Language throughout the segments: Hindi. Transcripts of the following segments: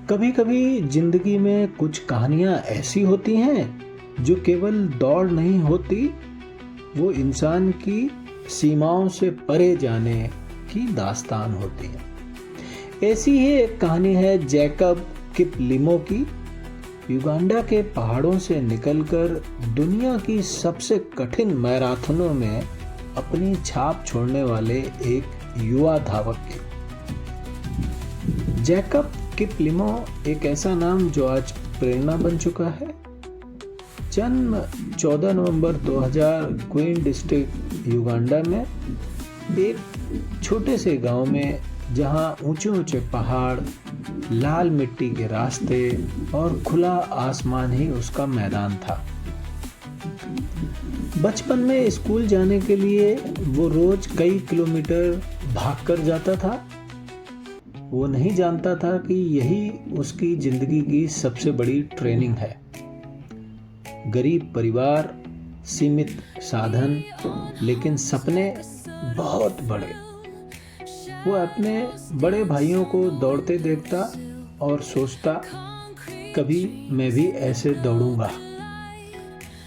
कभी कभी जिंदगी में कुछ कहानियां ऐसी होती हैं जो केवल दौड़ नहीं होती, वो इंसान की सीमाओं से परे जाने की दास्तान होती है। ऐसी ही एक कहानी है जैकब किपलिमो की। युगांडा के पहाड़ों से निकलकर दुनिया की सबसे कठिन मैराथनों में अपनी छाप छोड़ने वाले एक युवा धावक की। जैकब किपलिमो एक ऐसा नाम जो आज प्रेरणा बन चुका है। जन्म 14 नवंबर 2000 क्वीन डिस्ट्रिक्ट युगांडा में, एक छोटे से गांव में जहां ऊंचे ऊंचे पहाड़, लाल मिट्टी के रास्ते और खुला आसमान ही उसका मैदान था। बचपन में स्कूल जाने के लिए वो रोज कई किलोमीटर भागकर जाता था। वो नहीं जानता था कि यही उसकी जिंदगी की सबसे बड़ी ट्रेनिंग है। गरीब परिवार, सीमित साधन, लेकिन सपने बहुत बड़े। वो अपने बड़े भाइयों को दौड़ते देखता और सोचता, कभी मैं भी ऐसे दौड़ूंगा,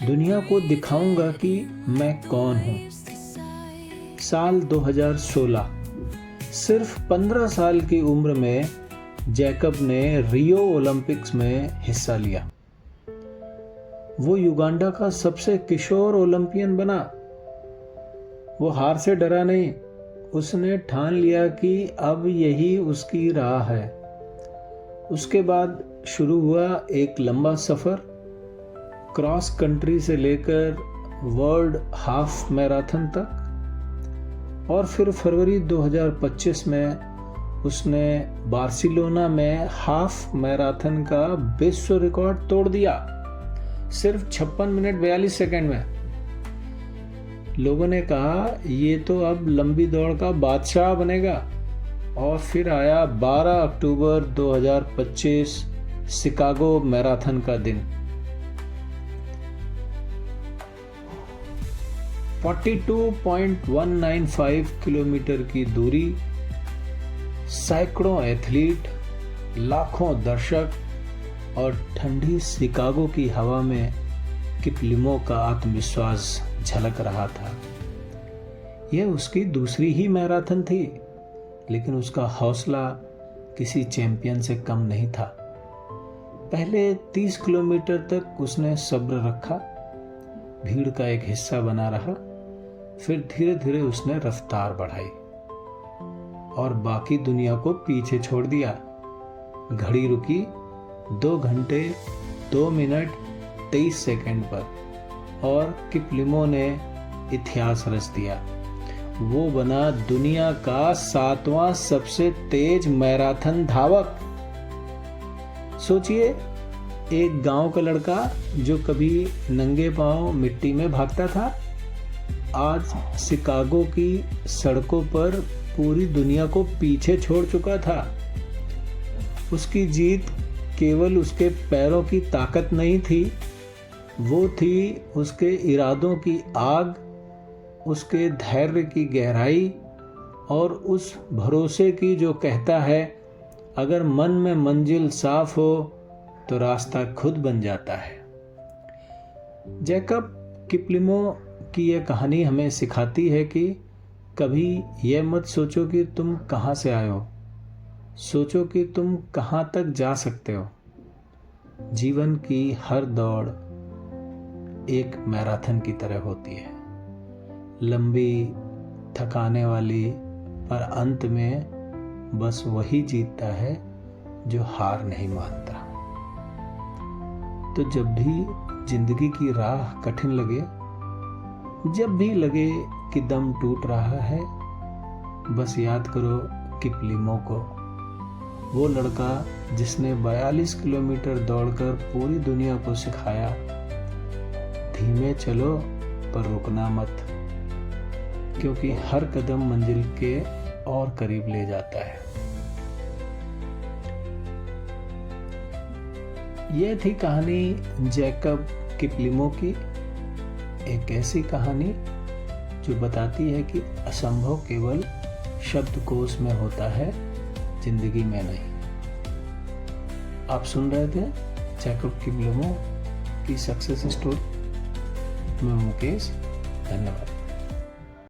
दुनिया को दिखाऊंगा कि मैं कौन हूं। साल 2016, सिर्फ 15 साल की उम्र में जैकब ने रियो ओलंपिक्स में हिस्सा लिया। वो युगांडा का सबसे किशोर ओलंपियन बना। वो हार से डरा नहीं, उसने ठान लिया कि अब यही उसकी राह है। उसके बाद शुरू हुआ एक लंबा सफर, क्रॉस कंट्री से लेकर वर्ल्ड हाफ मैराथन तक। और फिर फरवरी 2025 में उसने बार्सिलोना में हाफ मैराथन का विश्व रिकॉर्ड तोड़ दिया, सिर्फ 56 मिनट 42 सेकंड में। लोगों ने कहा ये तो अब लंबी दौड़ का बादशाह बनेगा। और फिर आया 12 अक्टूबर 2025 शिकागो मैराथन का दिन। 42.195 किलोमीटर की दूरी, सैकड़ों एथलीट, लाखों दर्शक और ठंडी शिकागो की हवा में किपलिमो का आत्मविश्वास झलक रहा था। यह उसकी दूसरी ही मैराथन थी, लेकिन उसका हौसला किसी चैंपियन से कम नहीं था। पहले 30 किलोमीटर तक उसने सब्र रखा, भीड़ का एक हिस्सा बना रहा। फिर धीरे धीरे उसने रफ्तार बढ़ाई और बाकी दुनिया को पीछे छोड़ दिया। घड़ी रुकी 2 घंटे 2 मिनट 23 सेकंड पर और किपलिमो ने इतिहास रच दिया। वो बना दुनिया का 7वां सबसे तेज मैराथन धावक। सोचिए, एक गांव का लड़का जो कभी नंगे पांव मिट्टी में भागता था, आज शिकागो की सड़कों पर पूरी दुनिया को पीछे छोड़ चुका था। उसकी जीत केवल उसके पैरों की ताकत नहीं थी, वो थी उसके इरादों की आग, उसके धैर्य की गहराई और उस भरोसे की जो कहता है, अगर मन में मंजिल साफ हो तो रास्ता खुद बन जाता है। जैकब किपलिमो की यह कहानी हमें सिखाती है कि कभी यह मत सोचो कि तुम कहाँ से आए हो, सोचो कि तुम कहाँ तक जा सकते हो। जीवन की हर दौड़ एक मैराथन की तरह होती है, लंबी, थकाने वाली, पर अंत में बस वही जीतता है जो हार नहीं मानता। तो जब भी जिंदगी की राह कठिन लगे, जब भी लगे कि दम टूट रहा है, बस याद करो किपलिमो को, वो लड़का जिसने 42 किलोमीटर दौड़कर पूरी दुनिया को सिखाया, धीमे चलो पर रुकना मत, क्योंकि हर कदम मंजिल के और करीब ले जाता है। यह थी कहानी जैकब किपलिमो की, एक ऐसी कहानी जो बताती है कि असंभव केवल शब्दकोश में होता है, जिंदगी में नहीं। आप सुन रहे थे जैकब किबलमो की सक्सेस स्टोरी। मैं मुकेश, धन्यवाद।